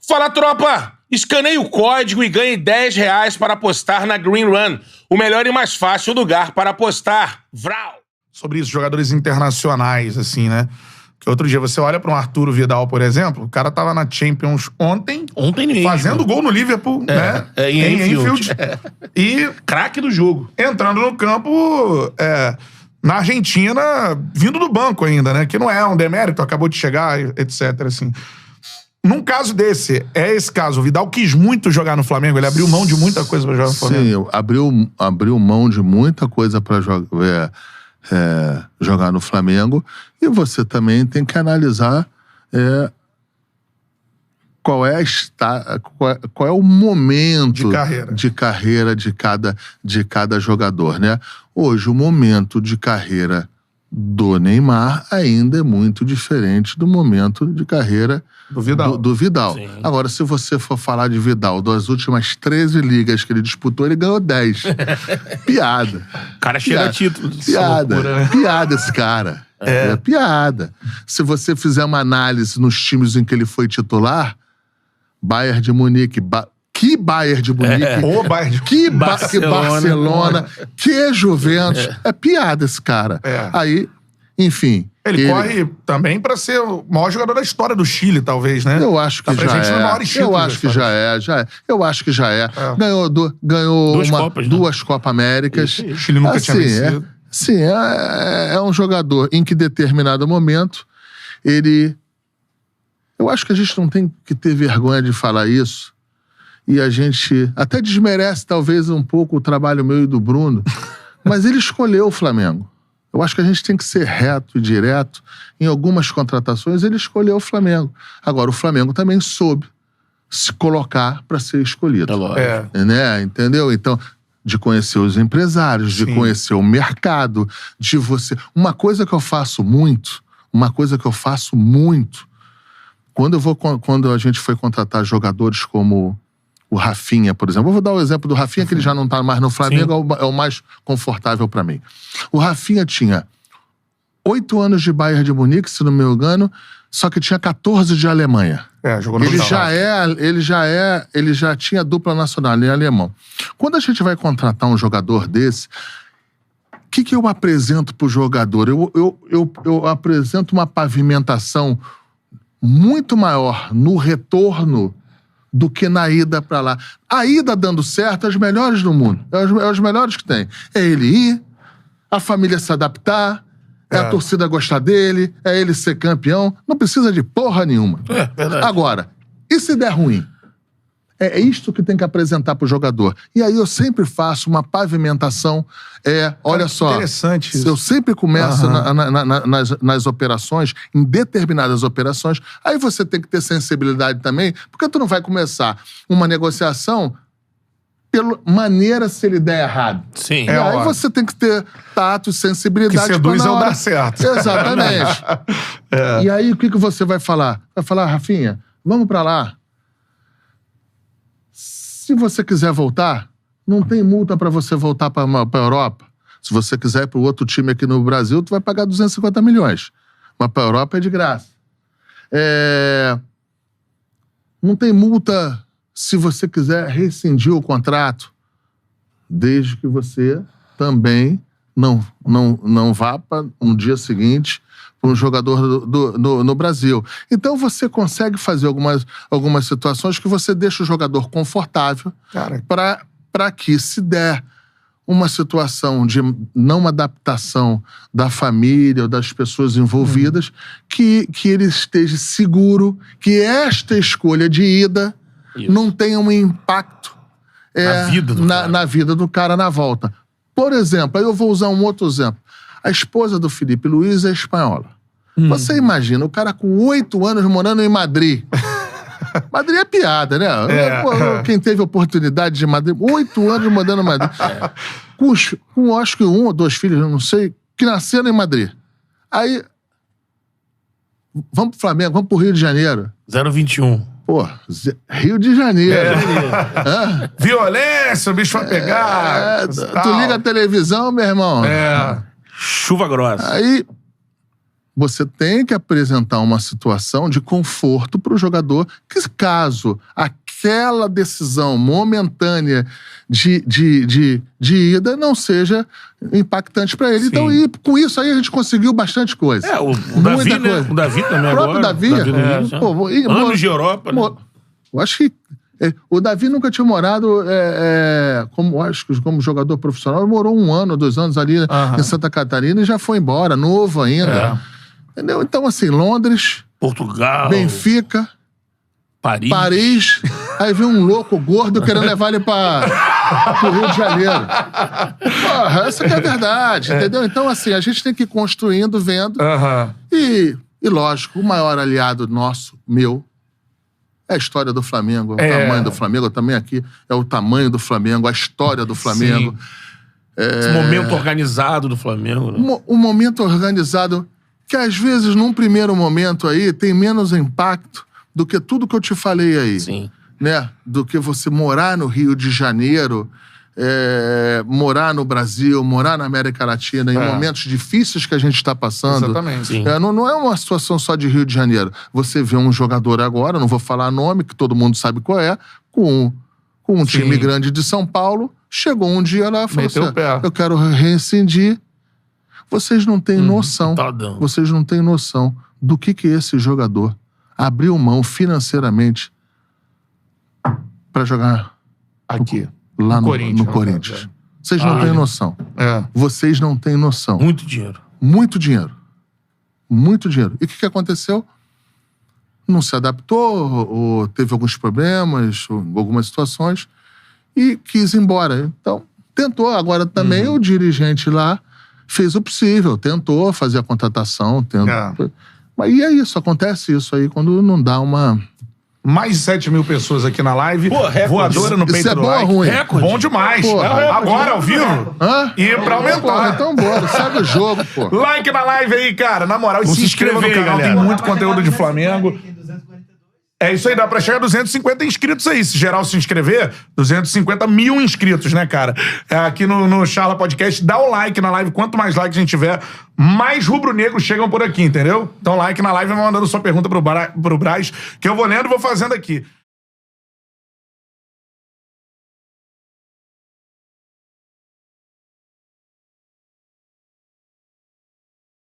Fala, tropa! Escaneie o código e ganhe R$10 para apostar na Green Run, o melhor e mais fácil lugar para apostar. Vral! Sobre isso, jogadores internacionais, assim, né? Que outro dia você olha para um Arturo Vidal, por exemplo, o cara tava na Champions ontem mesmo. Fazendo gol no Liverpool, né? Em Anfield. E craque do jogo. Entrando no campo na Argentina, vindo do banco ainda, né? Que não é um demérito, acabou de chegar, etc, assim. Num caso desse, esse caso, o Vidal quis muito jogar no Flamengo, ele abriu mão de muita coisa pra jogar no Flamengo. Sim, abriu mão de muita coisa pra jogar no Flamengo, e você também tem que analisar qual é o momento de carreira de cada jogador, né? Hoje, o momento de carreira do Neymar ainda é muito diferente do momento de carreira do Vidal. Agora, se você for falar de Vidal, das últimas 13 ligas que ele disputou, ele ganhou 10. Piada. O cara chega a título. Piada esse cara. É piada. Se você fizer uma análise nos times em que ele foi titular, Bayern de Munique, que Bayern de Munique, que Barcelona, que Juventus. É piada esse cara. Aí, enfim... Ele corre também pra ser o maior jogador da história do Chile, talvez, né? Eu acho que Eu acho que já é. Eu acho que já é. Ganhou duas Copa Américas. O Chile nunca tinha vencido. Sim, é um jogador em que, em determinado momento, ele... Eu acho que a gente não tem que ter vergonha de falar isso. E a gente até desmerece, talvez, um pouco o trabalho meu e do Bruno. Mas ele escolheu o Flamengo. Eu acho que a gente tem que ser reto e direto. Em algumas contratações, ele escolheu o Flamengo. Agora, o Flamengo também soube se colocar para ser escolhido. Né? Entendeu? Então, de conhecer os empresários, de conhecer o mercado, de você... Uma coisa que eu faço muito, quando a gente foi contratar jogadores como o Rafinha, por exemplo. Eu vou dar o exemplo do Rafinha, que ele já não tá mais no Flamengo, é o mais confortável para mim. O Rafinha tinha 8 anos de Bayern de Munique, se não me engano, só que tinha 14 de Alemanha. Jogou no ele já tinha dupla nacional em alemão. Quando a gente vai contratar um jogador desse, o que eu apresento pro jogador? Eu apresento uma pavimentação muito maior no retorno do que na ida pra lá. A ida dando certo é os melhores do mundo. É os melhores que tem. É ele ir, a família se adaptar, a torcida gostar dele, é ele ser campeão. Não precisa de porra nenhuma. Verdade. Agora, e se der ruim? É isto que tem que apresentar pro jogador. E aí eu sempre faço uma pavimentação. Olha só. Interessante isso. Eu sempre começo nas operações, em determinadas operações. Aí você tem que ter sensibilidade também, porque tu não vai começar uma negociação pela maneira se ele der errado. Sim. Aí você tem que ter tato e sensibilidade. Que seduz é o dar certo. Exatamente. E aí o que você vai falar? Vai falar, Rafinha, vamos pra lá. Se você quiser voltar, não tem multa pra você voltar pra Europa. Se você quiser ir pro outro time aqui no Brasil, tu vai pagar 250 milhões. Mas pra Europa é de graça. Não tem multa se você quiser rescindir o contrato, desde que você também não vá para um dia seguinte para um jogador no Brasil. Então você consegue fazer algumas situações que você deixa o jogador confortável para que, se der uma situação de não adaptação da família ou das pessoas envolvidas, que ele esteja seguro que esta escolha de ida não tenha um impacto na vida do cara na volta. Por exemplo, aí eu vou usar um outro exemplo. A esposa do Felipe Luiz é espanhola. Você imagina, o cara com 8 anos morando em Madrid. Madrid é piada, né? Quem teve oportunidade de Madrid, 8 anos morando em Madrid. Com acho que 1 ou 2 filhos, eu não sei, que nasceram em Madrid. Aí, vamos pro Flamengo, vamos pro Rio de Janeiro. 021. Pô, Rio de Janeiro. Violência, o bicho vai pegar. Tu liga a televisão, meu irmão. Chuva grossa. Aí, você tem que apresentar uma situação de conforto para o jogador, que caso aquela decisão momentânea de ida não seja impactante para ele. Sim. Então, e com isso aí a gente conseguiu bastante coisa. O Davi, Muita né? coisa. O Davi também O próprio agora. Davi, Luiz, né? pô, Anos de Europa, né? eu acho que o Davi nunca tinha morado como jogador profissional. Ele morou 1 ano, 2 anos ali em Santa Catarina e já foi embora, novo ainda. Entendeu? Então, assim, Londres, Portugal, Benfica, Paris. Aí vem um louco gordo querendo levar ele pro Rio de Janeiro. Porra, essa que é a verdade, entendeu? Então, assim, a gente tem que ir construindo, vendo. E, lógico, o maior aliado nosso, meu, é a história do Flamengo, o tamanho do Flamengo. Também aqui é o tamanho do Flamengo, a história do Flamengo. Esse momento organizado do Flamengo. Né? Um momento organizado que, às vezes, num primeiro momento aí, tem menos impacto do que tudo que eu te falei aí. Sim. Né? Do que você morar no Rio de Janeiro, morar no Brasil, morar na América Latina, em momentos difíceis que a gente está passando. Exatamente. Sim. Não é uma situação só de Rio de Janeiro. Você vê um jogador agora, não vou falar nome, que todo mundo sabe qual é, com um time grande de São Paulo, chegou um dia lá e falou Meteu assim, o pé. eu quero rescindir. Vocês não têm noção. Tá dando. Vocês não têm noção do que esse jogador abriu mão financeiramente para jogar Aqui. lá no Corinthians. Corinthians. Vocês não têm noção. Vocês não têm noção. Muito dinheiro. Muito dinheiro. Muito dinheiro. E o que aconteceu? Não se adaptou, ou teve alguns problemas, ou algumas situações, e quis ir embora. Então, tentou. Agora também o dirigente lá fez o possível, tentou fazer a contratação. Mas e é isso, acontece isso aí quando não dá uma... Mais de 7 mil pessoas aqui na live. Pô, recorde. Voadora no Isso peito é do bom ou like. ruim? Recorde. Bom demais. Porra. Agora, ao vivo. E pra aumentar. Porra, então bora, segue o jogo, pô. Like na live aí, cara. Na moral, e Vamos se se inscreva no inscrever, canal. galera. Tem muito conteúdo de Flamengo. É isso aí, dá pra chegar a 250 inscritos aí. Se geral se inscrever, 250 mil inscritos, né, cara? Aqui no Charla Podcast, dá o like na live. Quanto mais like a gente tiver, mais rubro-negros chegam por aqui, entendeu? Então, like na live, vai mandando sua pergunta pro Braz, que eu vou lendo e vou fazendo aqui.